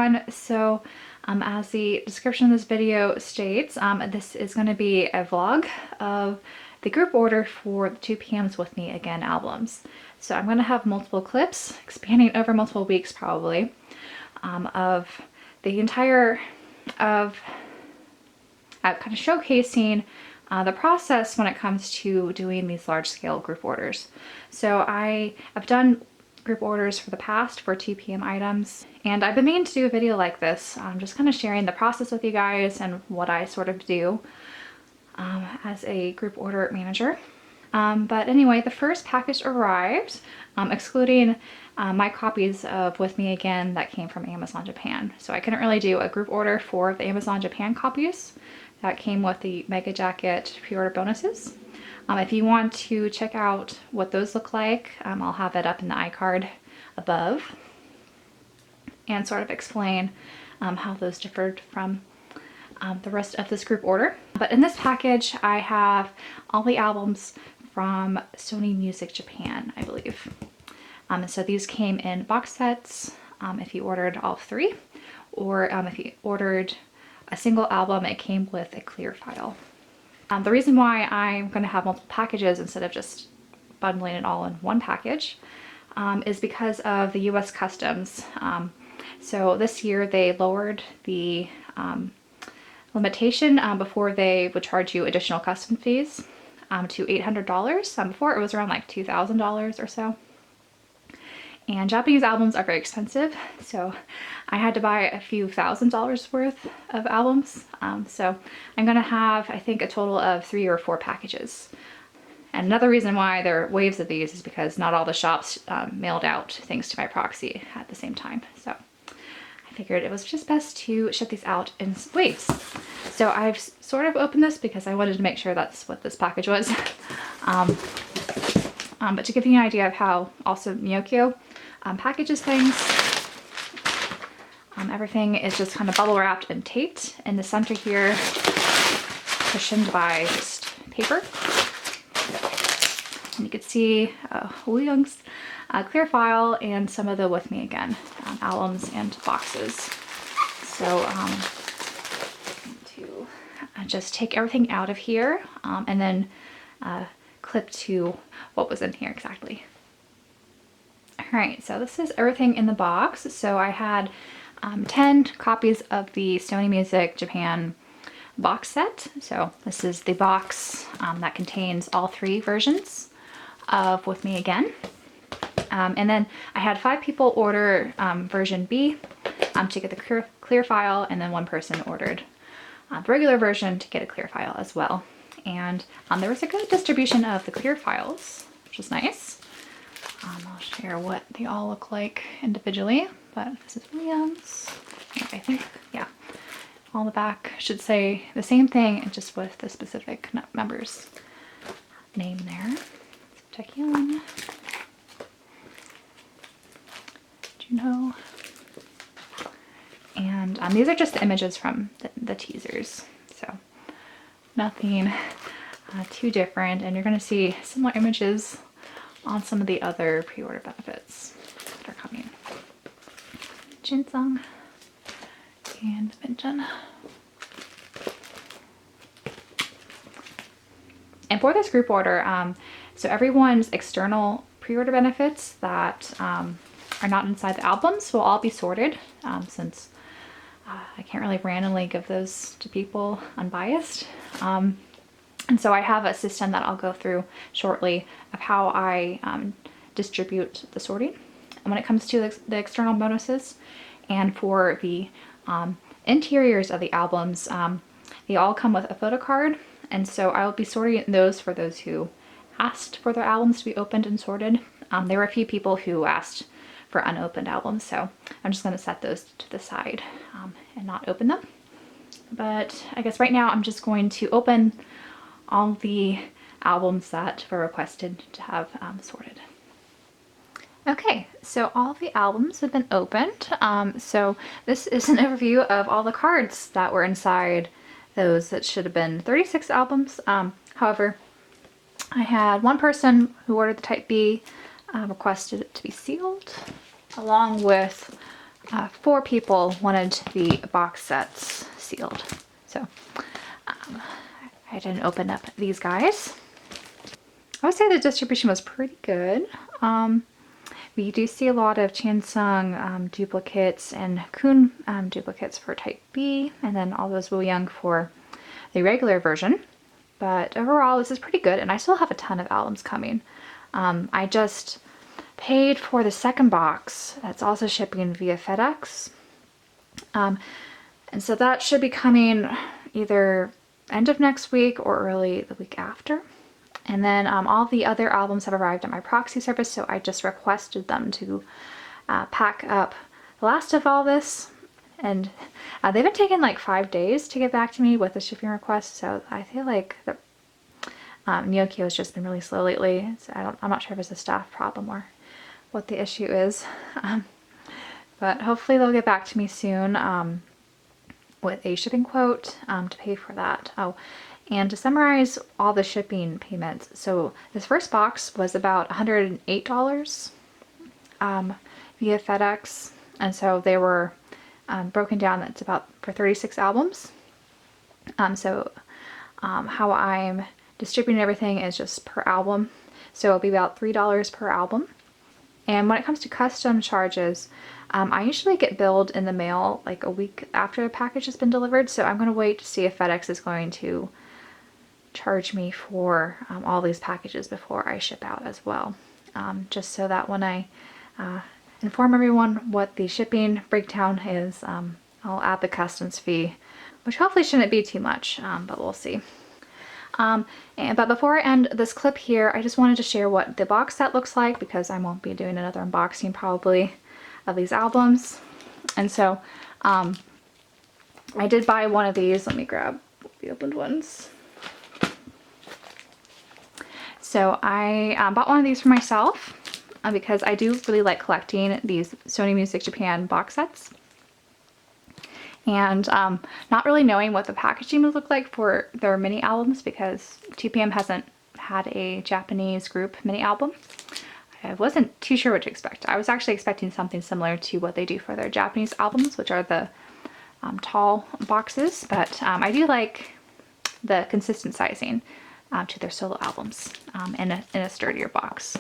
everyone. So as the description of this video states, this is going to be a vlog of the group order for the 2 PMs With Me Again albums. So I'm going to have multiple clips spanning over multiple weeks probably of the entire kind of showcasing the process when it comes to doing these large scale group orders. So I have done group orders for the past for 2 PM items, and I've been meaning to do a video like this, just kind of sharing the process with you guys and what I sort of do as a group order manager. But anyway, the first package arrived, excluding my copies of With Me Again that came from Amazon Japan. So I couldn't really do a group order for the Amazon Japan copies that came with the Mega Jacket pre-order bonuses. If you want to check out what those look like, I'll have it up in the iCard above and sort of explain how those differed from the rest of this group order. But in this package, I have all the albums from Sony Music Japan, I believe. So these came in box sets if you ordered all 3, or if you ordered a single album, it came with a clear file. The reason why I'm going to have multiple packages instead of just bundling it all in one package is because of the US Customs. So this year they lowered the limitation before they would charge you additional custom fees to $800. Before it was around like $2,000 or so. And Japanese albums are very expensive, so I had to buy a few $1,000s worth of albums. So I'm gonna have, I think, a total of 3 or 4 packages. And another reason why there are waves of these is because not all the shops mailed out things to my proxy at the same time. So I figured it was just best to ship these out in waves. So I've sort of opened this because I wanted to make sure that's what this package was. But to give you an idea of how also Myokyo packages things, everything is just kind of bubble wrapped and taped in the center here, cushioned by just paper. And you can see Wu Young's clear file and some of the With Me Again albums and boxes. So to just take everything out of here and then clip to what was in here exactly. All right, so this is everything in the box. So I had 10 copies of the Sony Music Japan box set. So this is the box that contains all 3 versions of With Me Again. And then I had 5 people order version B to get the clear file, and then 1 person ordered the regular version to get a clear file as well. And there was a good distribution of the clear files, which is nice. I'll share what they all look like individually, but this is Williams. I think, yeah, all the back should say the same thing, just with the specific member's name there. Taehyun, Junho, and these are just the images from the teasers, so nothing too different, and you're going to see similar images on some of the other pre-order benefits that are coming. Jinsung and Minjun. And for this group order, so everyone's external pre-order benefits that are not inside the albums will all be sorted, since I can't really randomly give those to people unbiased. And so I have a system that I'll go through shortly of how I distribute the sorting. And when it comes to the external bonuses and for the interiors of the albums, they all come with a photo card. And so I will be sorting those for those who asked for their albums to be opened and sorted. There were a few people who asked for unopened albums, so I'm just going to set those to the side and not open them. But I guess right now I'm just going to open all the albums that were requested to have sorted. Okay, so all the albums have been opened. So this is an overview of all the cards that were inside those. That should have been 36 albums. However, I had 1 person who ordered the Type B requested it to be sealed, along with 4 people wanted the box sets sealed. So I didn't open up these guys. I would say the distribution was pretty good. We do see a lot of Chansung duplicates and Kun duplicates for type B, and then all those Wu Young for the regular version. But overall, this is pretty good, and I still have a ton of albums coming. I just paid for the second box that's also shipping via FedEx. And so that should be coming either end of next week or early the week after. And then all the other albums have arrived at my proxy service, so I just requested them to pack up the last of all this. And they've been taking like 5 days to get back to me with the shipping request, so I feel like the Nyokyo has just been really slow lately. So I'm not sure if it's a staff problem or what the issue is. But hopefully they'll get back to me soon with a shipping quote to pay for that. Oh, and to summarize all the shipping payments, so this first box was about $108 via FedEx, and so they were broken down. That's about for 36 albums. How I'm distributing everything is just per album, so it'll be about $3 per album. And when it comes to custom charges, I usually get billed in the mail like a week after a package has been delivered, so I'm going to wait to see if FedEx is going to charge me for all these packages before I ship out as well. Just so that when I inform everyone what the shipping breakdown is, I'll add the customs fee, which hopefully shouldn't be too much, but we'll see. But before I end this clip here, I just wanted to share what the box set looks like, because I won't be doing another unboxing probably of these albums. And so I did buy one of these. Let me grab the opened ones. So I bought one of these for myself because I do really like collecting these Sony Music Japan box sets. And not really knowing what the packaging would look like for their mini albums, because 2PM hasn't had a Japanese group mini album. I wasn't too sure what to expect. I was actually expecting something similar to what they do for their Japanese albums, which are the tall boxes, but I do like the consistent sizing to their solo albums in a sturdier box.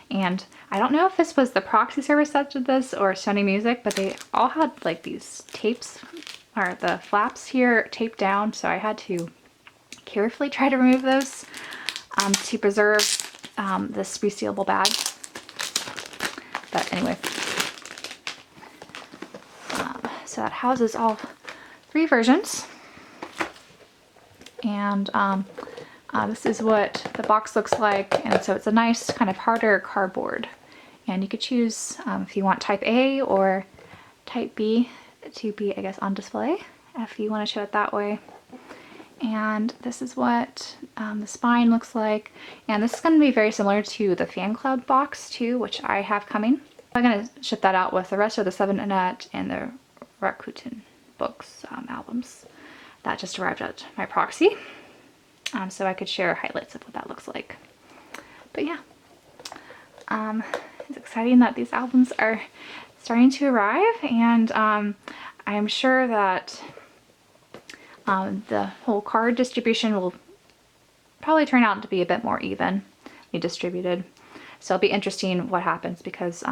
And I don't know if this was the proxy service that did this or Sony Music, but they all had like these tapes, or the flaps here taped down, so I had to carefully try to remove those to preserve this resealable bag. But anyway, so that houses all 3 versions. And this is what the box looks like, and so it's a nice kind of harder cardboard, and you could choose if you want type A or type B to be, I guess, on display if you want to show it that way. And this is what the spine looks like, and this is going to be very similar to the Fan Club box too, which I have coming. I'm going to ship that out with the rest of the 7 Annette and the Rakuten Books albums that just arrived at my proxy. So I could share highlights of what that looks like. But yeah, it's exciting that these albums are starting to arrive, and I'm sure that the whole card distribution will probably turn out to be a bit more evenly distributed. So it'll be interesting what happens, because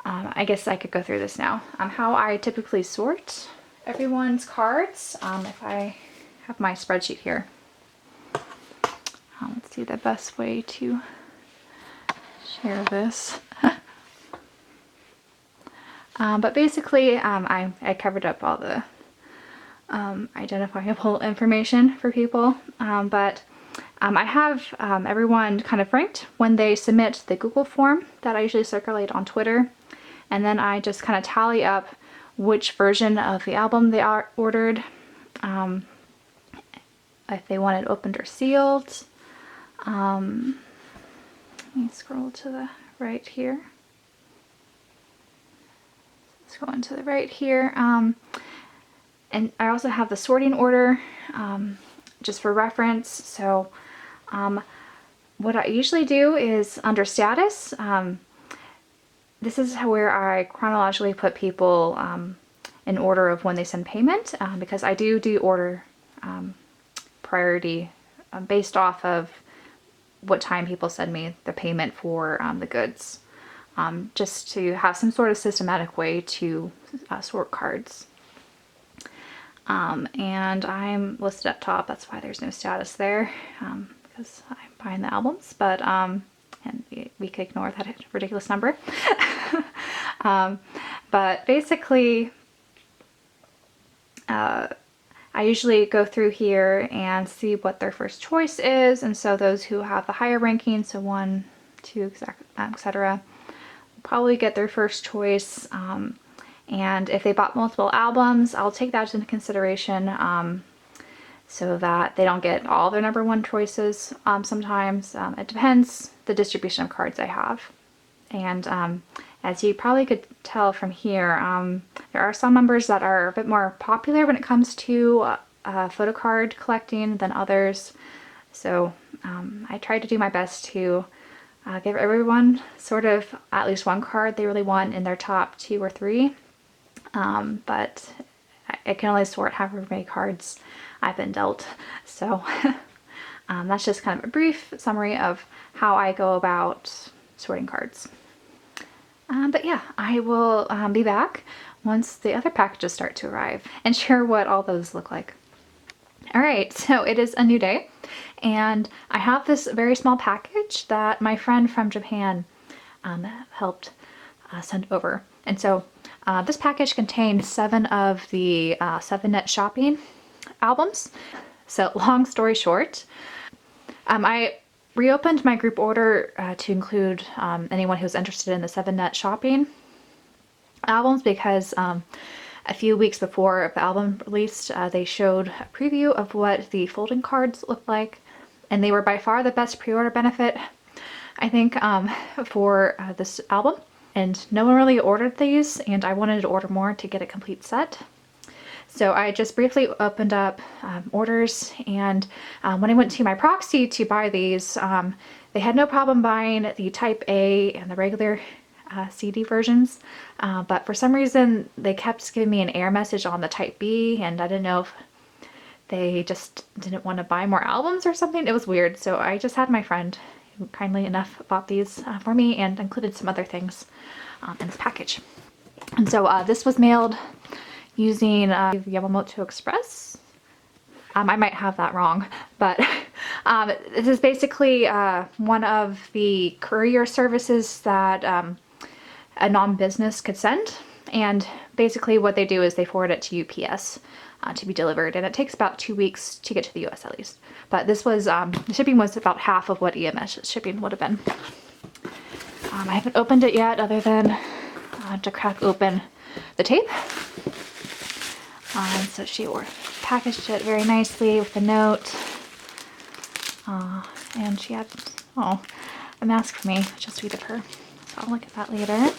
I guess I could go through this now. How I typically sort everyone's cards, if I have my spreadsheet here. Let's see the best way to share this. But basically, I covered up all the identifiable information for people. But I have everyone kind of ranked when they submit the Google form that I usually circulate on Twitter. And then I just kind of tally up which version of the album they ordered, if they want it opened or sealed. Let me scroll to the right here. Let's go into the right here. And I also have the sorting order just for reference. So what I usually do is under status, this is where I chronologically put people in order of when they send payment, because I do order priority based off of what time people send me the payment for the goods, just to have some sort of systematic way to sort cards. And I'm listed up top, that's why there's no status there, because I'm buying the albums, but and we could ignore that ridiculous number. But basically, I usually go through here and see what their first choice is, and so those who have the higher ranking, so 1, 2, etc., will probably get their first choice. And if they bought multiple albums, I'll take that into consideration, so that they don't get all their number 1 choices. Sometimes it depends the distribution of cards I have. And as you probably could tell from here, there are some members that are a bit more popular when it comes to photo card collecting than others. So I try to do my best to give everyone sort of at least one card they really want in their top 2 or 3. But I can only sort however many cards I've been dealt. So that's just kind of a brief summary of how I go about sorting cards. But yeah, I will be back once the other packages start to arrive and share what all those look like. Alright, so it is a new day, and I have this very small package that my friend from Japan helped send over. And so this package contained 7 of the 7net shopping albums. So long story short, I reopened my group order to include anyone who's interested in the 7net shopping albums, because a few weeks before the album released, they showed a preview of what the folding cards looked like, and they were by far the best pre-order benefit, I think, for this album. And no one really ordered these, and I wanted to order more to get a complete set. So I just briefly opened up orders, and when I went to my proxy to buy these, they had no problem buying the Type A and the regular CD versions, but for some reason they kept giving me an error message on the Type B, and I didn't know if they just didn't want to buy more albums or something. It was weird, so I just had my friend, who kindly enough bought these for me and included some other things in this package. And so this was mailed using Yamamoto Express. I might have that wrong, but this is basically one of the courier services that a non-business could send. And basically what they do is they forward it to UPS to be delivered, and it takes about 2 weeks to get to the US at least. But this was, the shipping was about half of what EMS shipping would have been. I haven't opened it yet, other than to crack open the tape. So she packaged it very nicely with a note. And she had, a mask for me, which is sweet of her. So I'll look at that later.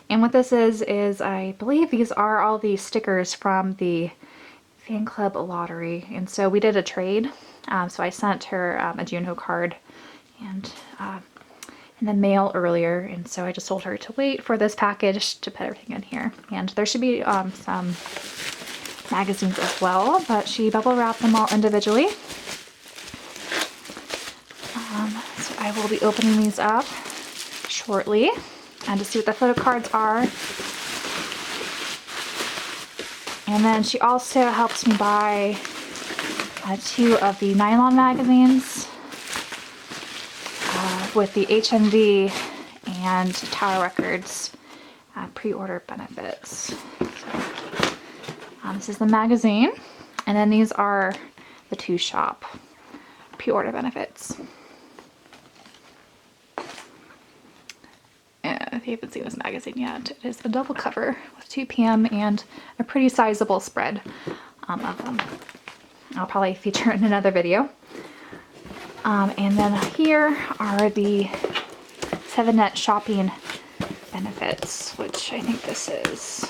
And what this is I believe these are all the stickers from the fan club lottery. And so we did a trade. So I sent her a Junho card and in the mail earlier, and so I just told her to wait for this package to put everything in here. And there should be some magazines as well, but she bubble wrapped them all individually. So I will be opening these up shortly and to see what the photo cards are. And then she also helped me buy 2 of the nylon magazines with the HMV and Tower Records pre-order benefits. So, this is the magazine, and then these are the 2 shop pre-order benefits. If you haven't seen this magazine yet, it is a double cover with 2 p.m. and a pretty sizable spread of them. I'll probably feature in another video. And then here are the 7net shopping benefits, which I think this is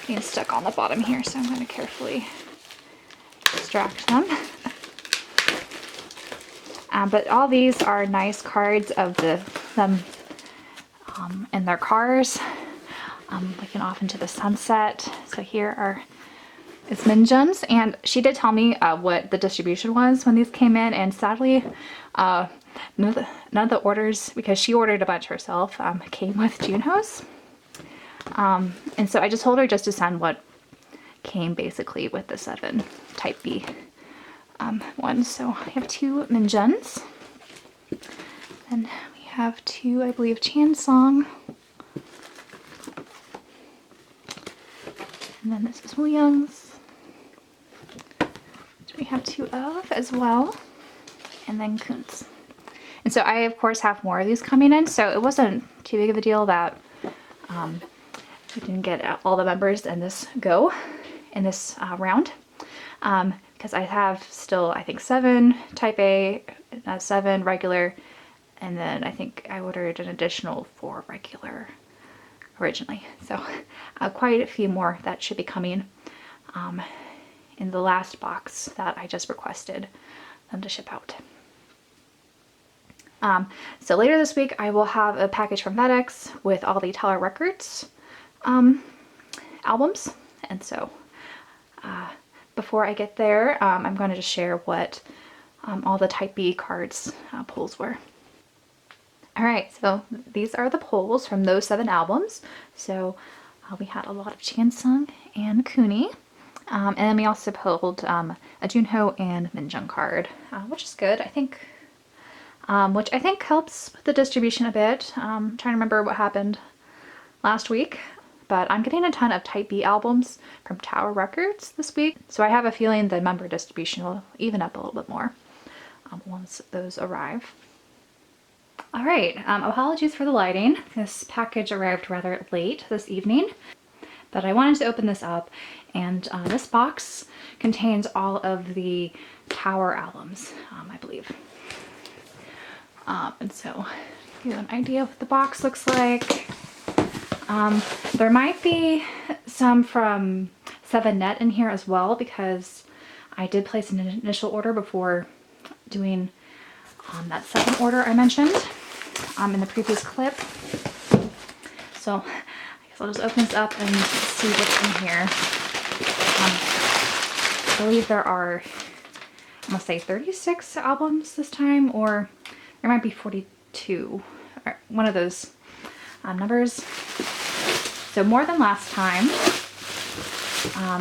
getting stuck on the bottom here, so I'm going to carefully extract them. But all these are nice cards of them in their cars, looking off into the sunset. So here is Minjun's, and she did tell me what the distribution was when these came in, and sadly none of the orders, because she ordered a bunch herself, came with Junho's. And so I just told her just to send what came basically with the 7 type B ones. So I have 2 Minjuns, and we have 2, I believe, Chansong. And then this is Wooyoung's, which we have 2 of as well. And then Kuntz. And so I, of course, have more of these coming in, so it wasn't too big of a deal that we didn't get all the members in this round. Because I have still, I think, 7 type A, 7 regular, and then I think I ordered an additional 4 regular originally. So quite a few more that should be coming in the last box that I just requested them to ship out. So later this week I will have a package from FedEx with all the Tower Records albums, and so before I get there, I'm going to just share what all the type B cards pulls were. Alright, so these are the pulls from those 7 albums. So we had a lot of Chansung and Kuni, and then we also pulled a Junho and Minjung card, which is good, I think. Which I think helps with the distribution a bit. I'm trying to remember what happened last week, but I'm getting a ton of Type B albums from Tower Records this week, so I have a feeling the member distribution will even up a little bit more once those arrive. Alright, apologies for the lighting. This package arrived rather late this evening, but I wanted to open this up, and this box contains all of the Tower albums, I believe. And so, give you an idea of what the box looks like. There might be some from 7net in here as well, because I did place an initial order before doing that second order I mentioned in the previous clip. So I guess I'll just open this up and see what's in here. I believe there are, I must say, 36 albums this time, or there might be 42, or one of those numbers. So more than last time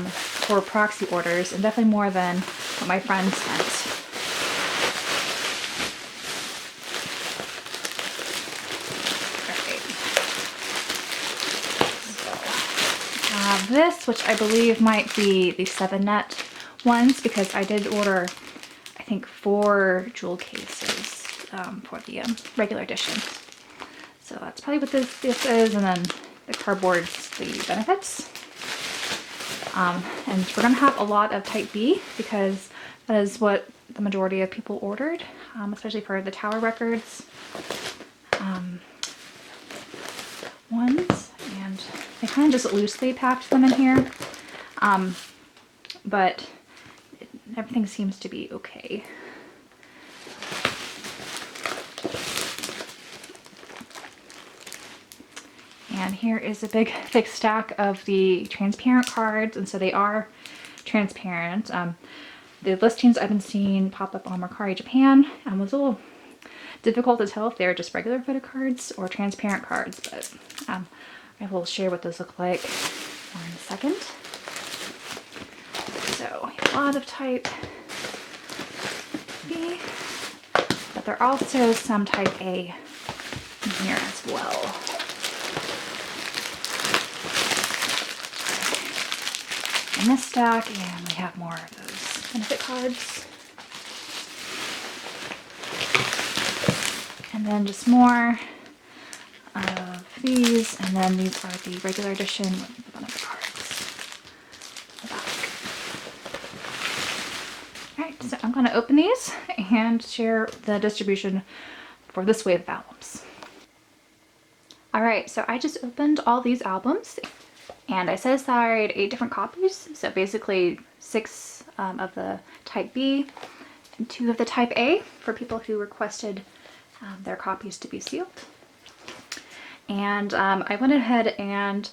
for proxy orders, and definitely more than what my friend sent. This, which I believe might be the 7net ones, because I did order, I think, 4 jewel cases for the regular edition. So that's probably what this is, and then the cardboard's the benefits. And we're going to have a lot of Type B, because that is what the majority of people ordered, especially for the Tower Records ones. And they kind of just loosely packed them in here, but everything seems to be okay. And here is a big thick stack of the transparent cards, and so they are transparent. The listings I've been seeing pop up on Mercari Japan was a little difficult to tell if they're just regular photo cards or transparent cards, but I will share what those look like more in a second. So a lot of Type B, but there are also some Type A in here as well. In this stack, and we have more of those benefit cards. And then just more of these, and then these are the regular edition with the benefit cards in the back. Alright, so I'm going to open these and share the distribution for this wave of albums. Alright, so I just opened all these albums, and I set aside 8 different copies, so basically 6 of the Type B and 2 of the Type A for people who requested their copies to be sealed. and I went ahead and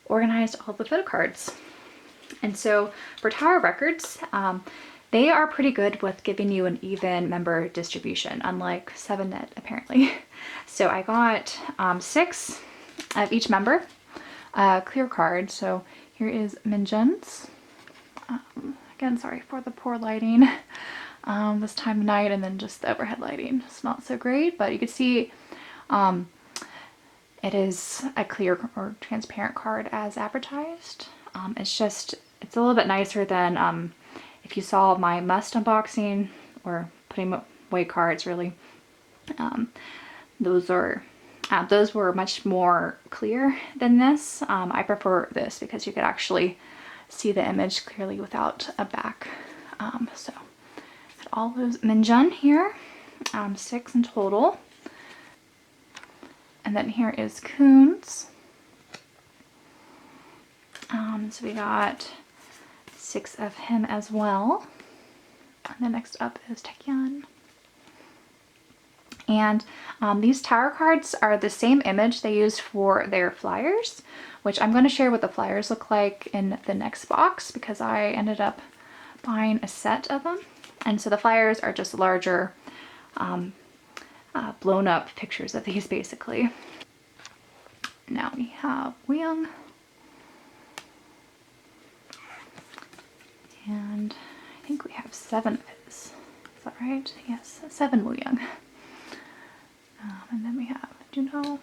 organized all the photo cards. And so for Tower Records, they are pretty good with giving you an even member distribution, unlike 7net apparently. So I got 6 of each member clear card. So here is Minjun's. Again, sorry for the poor lighting this time of night, and then just the overhead lighting. It's not so great, but you can see it is a clear or transparent card as advertised. It's a little bit nicer than if you saw my must unboxing or putting away cards really. Those were much more clear than this. I prefer this because you could actually see the image clearly without a back. So got all those Minjun here, 6 in total. And then here is Kuhn's. So we got 6 of him as well. And then next up is Taekyeon. And these tower cards are the same image they used for their flyers, which I'm going to share what the flyers look like in the next box because I ended up buying a set of them. And so the flyers are just larger, blown up pictures of these basically. Now we have Wooyoung. And I think we have 7 of his. Is that right? Yes, 7 Wooyoung. And then we have Junho.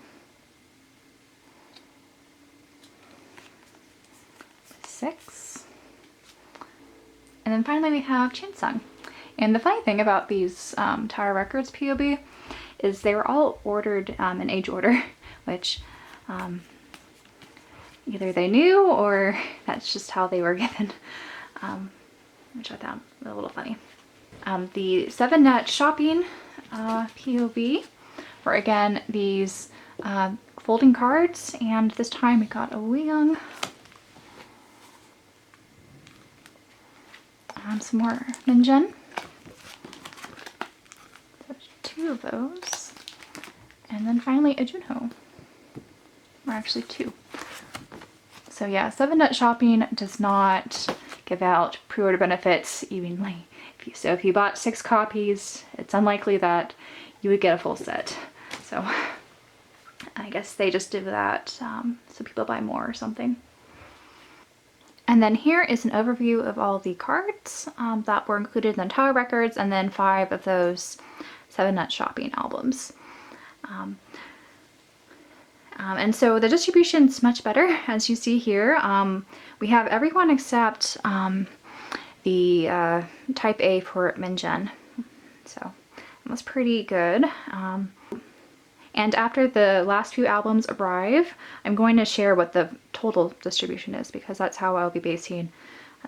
6. And then finally we have Chansung. And the funny thing about these Tower Records POB is they were all ordered in age order, which either they knew or that's just how they were given, which I found a little funny. The 7net shopping POB were again these folding cards, and this time we got a Wooyoung. Some more Minjun. There's 2 of those. And then finally a Junho. Or actually 2. So yeah, 7net shopping does not give out pre-order benefits evenly. If you bought 6 copies, it's unlikely that you would get a full set. So I guess they just did that so people buy more or something. And then here is an overview of all the cards that were included in the Tower Records, and then 5 of those 7net shopping albums. And so the distribution's much better, as you see here. We have everyone except the type A for Minjun. So that was pretty good. And after the last few albums arrive, I'm going to share what the total distribution is because that's how I'll be basing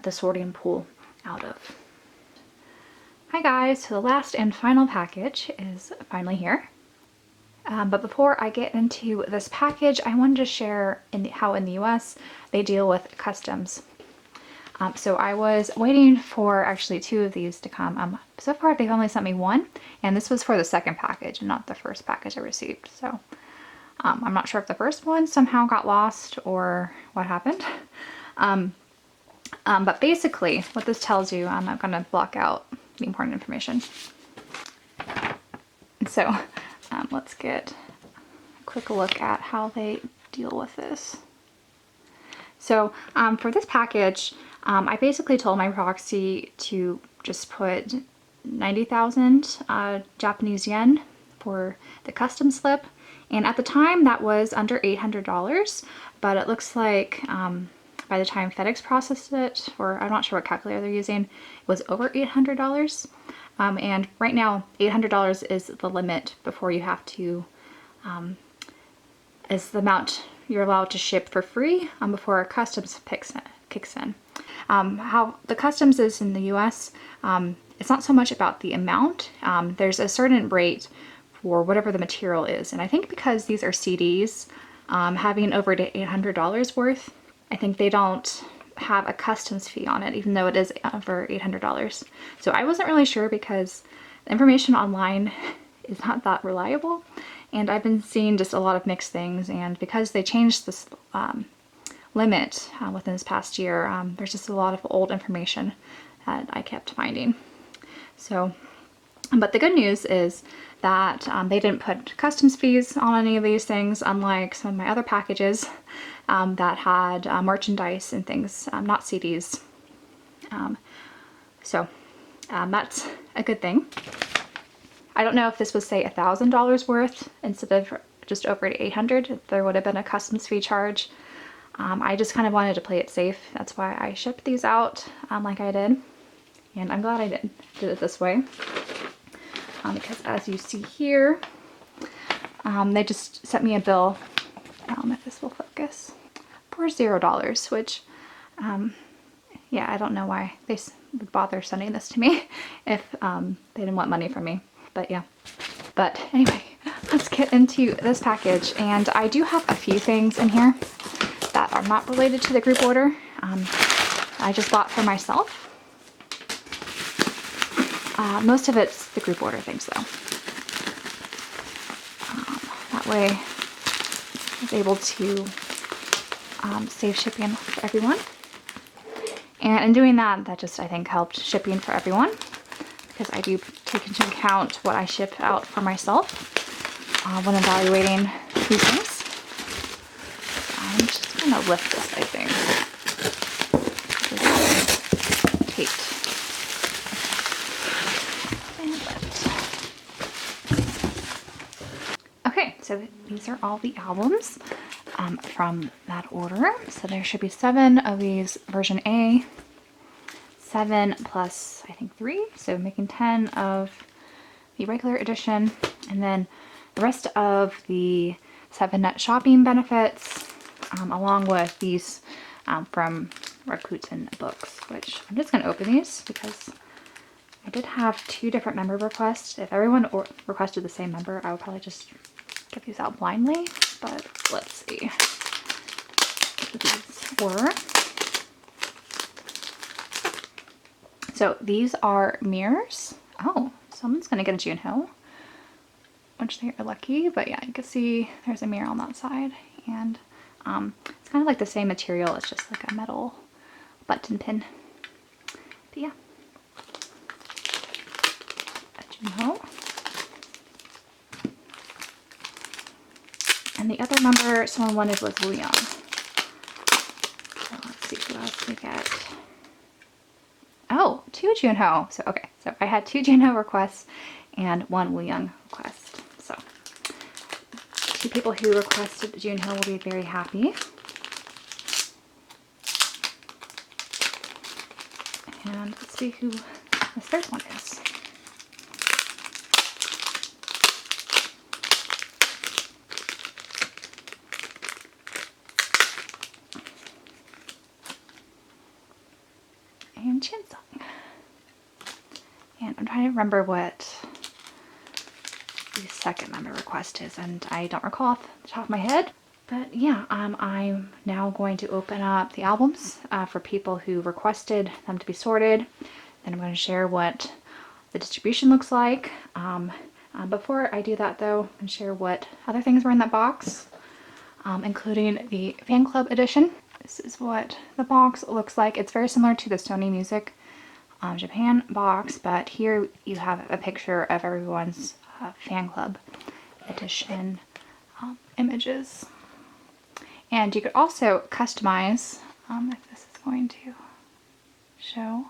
the sorting pool out of. Hi guys, so the last and final package is finally here. But before I get into this package, I wanted to share how in the US they deal with customs. So I was waiting for actually 2 of these to come. So far they've only sent me 1, and this was for the second package and not the first package I received. So I'm not sure if the first one somehow got lost or what happened. But basically what this tells you, I'm not going to block out the important information. So let's get a quick look at how they deal with this. So for this package, I basically told my proxy to just put 90,000 Japanese yen for the custom slip. And at the time that was under $800, but it looks like by the time FedEx processed it, or I'm not sure what calculator they're using, it was over $800. And right now $800 is the limit before you have to, is the amount you're allowed to ship for free before our customs kicks in. How the customs is in the US, it's not so much about the amount. There's a certain rate for whatever the material is. And I think because these are CDs, having over $800 worth, I think they don't have a customs fee on it, even though it is over $800. So I wasn't really sure because the information online is not that reliable. And I've been seeing just a lot of mixed things, and because they changed this limit within this past year, there's just a lot of old information that I kept finding. So, but the good news is that they didn't put customs fees on any of these things, unlike some of my other packages that had merchandise and things, not CDs. So that's a good thing. I don't know if this was, say, $1,000 worth instead of just over $800. There would have been a customs fee charge. I just kind of wanted to play it safe. That's why I shipped these out like I did. And I'm glad I did it this way. Because as you see here, they just sent me a bill, if this will focus, for $0, which, yeah, I don't know why they would bother sending this to me if they didn't want money from me. But yeah. But anyway, let's get into this package. And I do have a few things in here that are not related to the group order. I just bought for myself. Most of it's the group order things though. That way I was able to save shipping for everyone. And in doing that, that just, I think, helped shipping for everyone, because I do take into account what I ship out for myself when evaluating these things. I'm just going to lift this, I think. Taped. Okay, so these are all the albums from that order. So there should be 7 of these version A, 7 plus I think 3, so making 10 of the regular edition, and then the rest of the 7-nut shopping benefits, along with these from Rakuten Books, which I'm just going to open these because I did have 2 different member requests. If everyone requested the same member, I would probably just give these out blindly, but let's see what these were. So these are mirrors. Oh, someone's gonna get a Junho, which they are lucky, but yeah, you can see there's a mirror on that side, and it's kind of like the same material, it's just like a metal button pin. But yeah, a Junho. And the other member someone wanted was Leon. So let's see who else we get. Oh, 2 Junho. So okay, so I had 2 Junho requests and 1 Wooyoung request. So 2 people who requested Junho will be very happy. And let's see who this third one is. And Chinsung. And I'm trying to remember what the second member request is, and I don't recall off the top of my head. But yeah, I'm now going to open up the albums for people who requested them to be sorted. Then I'm going to share what the distribution looks like. Before I do that though, I'm going to share what other things were in that box, including the fan club edition. This is what the box looks like. It's very similar to the Sony Music Japan box, but here you have a picture of everyone's fan club edition images. And you could also customize, if this is going to show,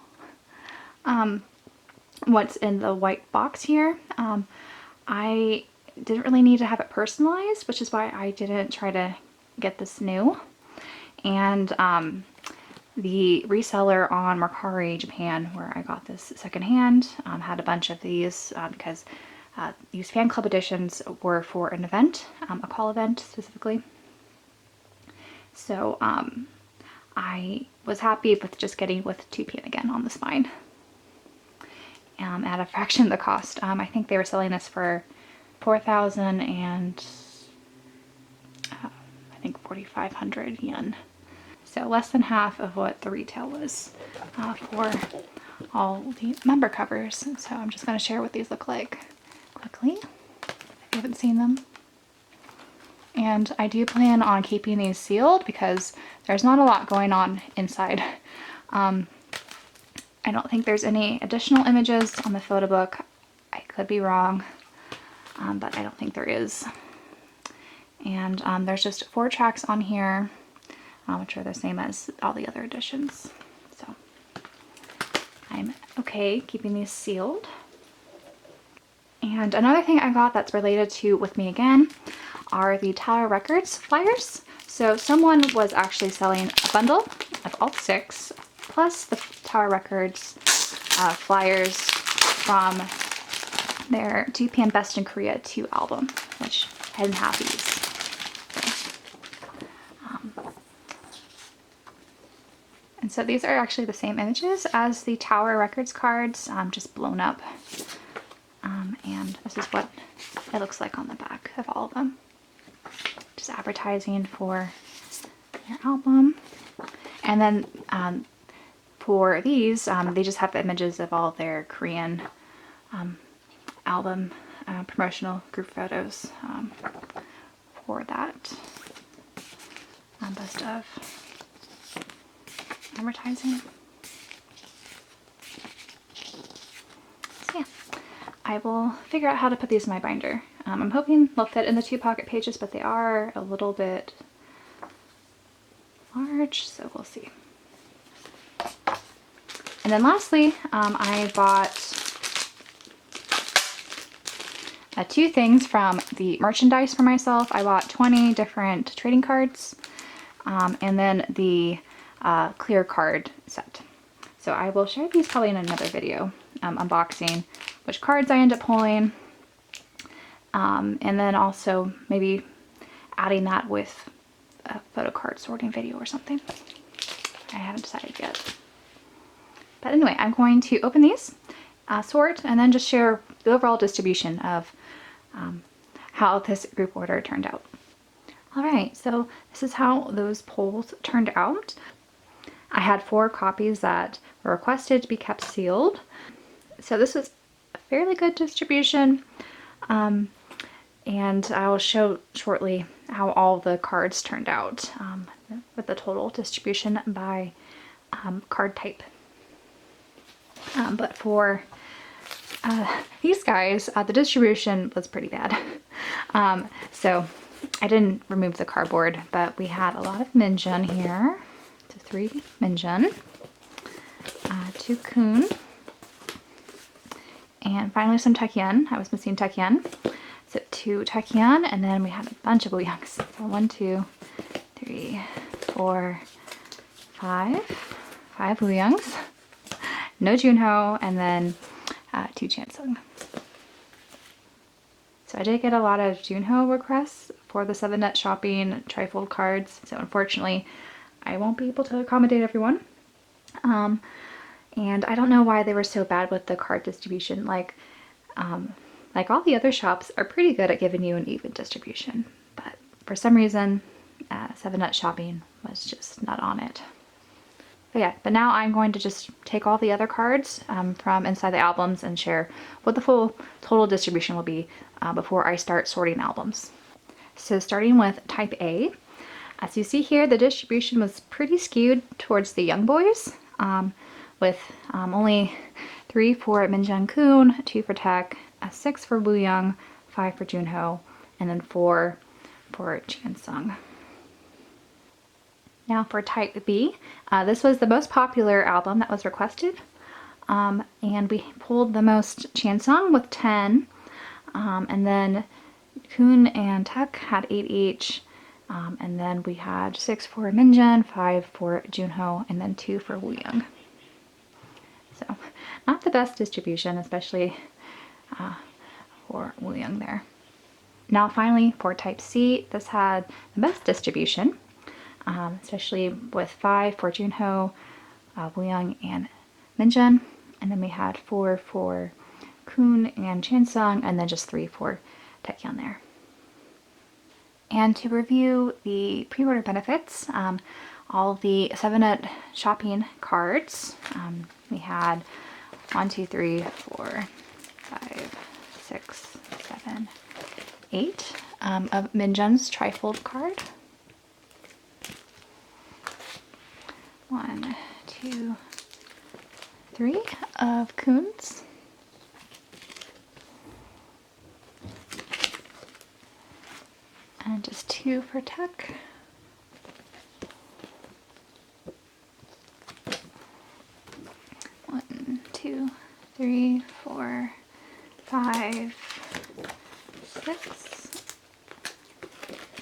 what's in the white box here. I didn't really need to have it personalized, which is why I didn't try to get this new. And the reseller on Mercari Japan, where I got this secondhand, had a bunch of these because these fan club editions were for an event, a call event specifically. So I was happy with just getting with 2PM again on the spine at a fraction of the cost. I think they were selling this for 4,000 and I think 4,500 yen. So less than half of what the retail was for all the member covers. So I'm just going to share what these look like quickly if you haven't seen them. And I do plan on keeping these sealed because there's not a lot going on inside. I don't think there's any additional images on the photo book. I could be wrong, but I don't think there is. And there's just 4 tracks on here, which are the same as all the other editions. So I'm okay keeping these sealed. And another thing I got that's related to With Me Again are the Tower Records flyers. So someone was actually selling a bundle of all 6, plus the Tower Records flyers from their 2 PM Best in Korea 2 album, which I didn't have these. And so these are actually the same images as the Tower Records cards, just blown up. And this is what it looks like on the back of all of them. Just advertising for their album. And then for these, they just have the images of all their Korean album promotional group photos for that best of advertising. So yeah, I will figure out how to put these in my binder. I'm hoping they'll fit in the 2 pocket pages, but they are a little bit large, so we'll see. And then lastly, I bought 2 things from the merchandise for myself. I bought 20 different trading cards, and then the clear card set. So I will share these probably in another video, unboxing which cards I end up pulling, and then also maybe adding that with a photo card sorting video or something. I haven't decided yet. But anyway, I'm going to open these, sort, and then just share the overall distribution of how this group order turned out. Alright, so this is how those polls turned out. I had 4 copies that were requested to be kept sealed. So this was a fairly good distribution. And I will show shortly how all the cards turned out with the total distribution by card type. But for these guys, the distribution was pretty bad. So I didn't remove the cardboard, but we had a lot of Minjun here. So 3 Minjun, 2 Kun, and finally some Taekyeon. I was missing Taekyeon. So 2 Taekyeon, and then we had a bunch of Woyoungs. So 1, 2, 3, 4, 5. 5 Woyoungs. No Junho, and then 2 Chansung. So I did get a lot of Junho requests for the 7-net shopping trifold cards. So unfortunately, I won't be able to accommodate everyone. And I don't know why they were so bad with the card distribution. Like all the other shops are pretty good at giving you an even distribution, but for some reason, 7-net shopping was just not on it. But yeah, but now I'm going to just take all the other cards from inside the albums and share what the full total distribution will be before I start sorting albums. So starting with type A, as you see here, the distribution was pretty skewed towards the young boys, with only 3 for Minjun Kun, 2 for Taek, 6 for Wooyoung, 5 for Junho, and then 4 for Chansung. Now for type B, this was the most popular album that was requested, and we pulled the most Chansung with 10, and then Kun and Taek had 8 each, and then we had 6 for Minjun, 5 for Junho, and then 2 for Wooyoung. So not the best distribution, especially for Wooyoung there. Now finally for type C, this had the best distribution, especially with 5 for Junho, Wooyoung, and Minjun, and then we had 4 for Kun and Chansung, and then just 3 for Taekyeon there. And to review the pre-order benefits, all the 7-net shopping cards, we had 1, 2, 3, 4, 5, 6, 7, 8 of Minjun's trifold card. 1, 2, 3 of Kuhn's. And just 2 for Tech. One, 2, 3, 4, 5, 6,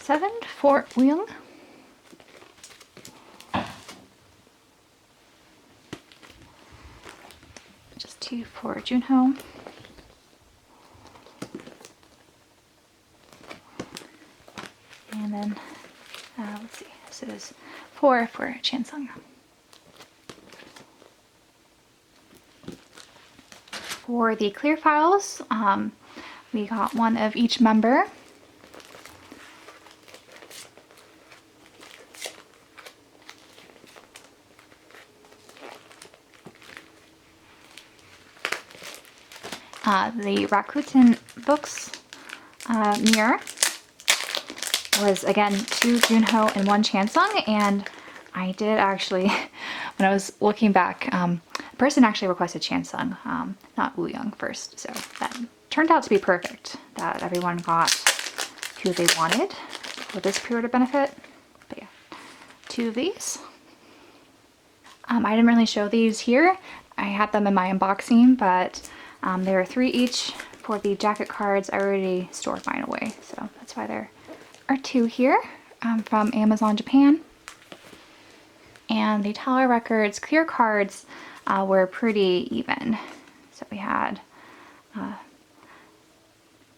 7 for Wuyong. Just 2 for Junho. And then, let's see, this is 4 for Chansung. For the clear files, we got 1 of each member. The Rakuten books mirror was again 2 Junho and 1 Chansung, and I did actually, when I was looking back, the person actually requested Chansung, not Wuyong first, so that turned out to be perfect, that everyone got who they wanted for this pre-order benefit. But yeah, 2 of these. I didn't really show these here. I had them in my unboxing, but there are 3 each. For the jacket cards, I already stored mine away, so that's why there are 2 here from Amazon Japan. And the Tower Records clear cards were pretty even. So we had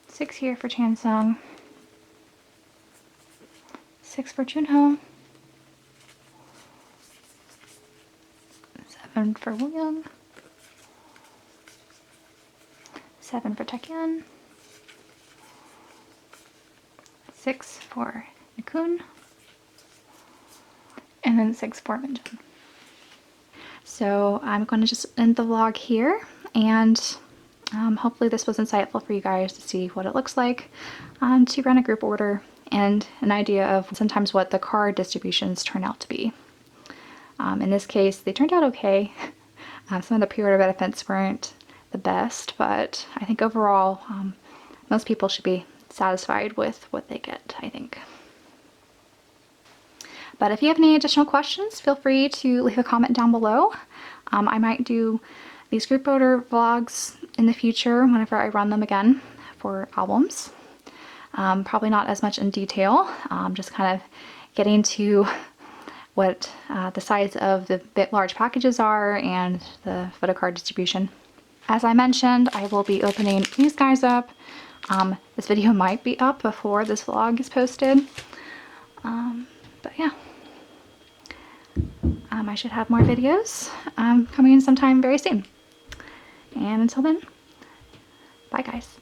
6 here for Chansung, 6 for Junho, 7 for Wuyong, 7 for Taekyeon, 6 for Nikun, and then 6 for Minjun. So I'm going to just end the vlog here, and hopefully this was insightful for you guys to see what it looks like to run a group order, and an idea of sometimes what the card distributions turn out to be. In this case, they turned out okay. Some of the pre-order benefits weren't the best, but I think overall most people should be satisfied with what they get, I think. But if you have any additional questions, feel free to leave a comment down below. I might do these group order vlogs in the future whenever I run them again for albums. Probably not as much in detail, just kind of getting to what the size of the bit large packages are and the photo card distribution. As I mentioned, I will be opening these guys up. This video might be up before this vlog is posted. But yeah, I should have more videos coming in sometime very soon. And until then, bye guys.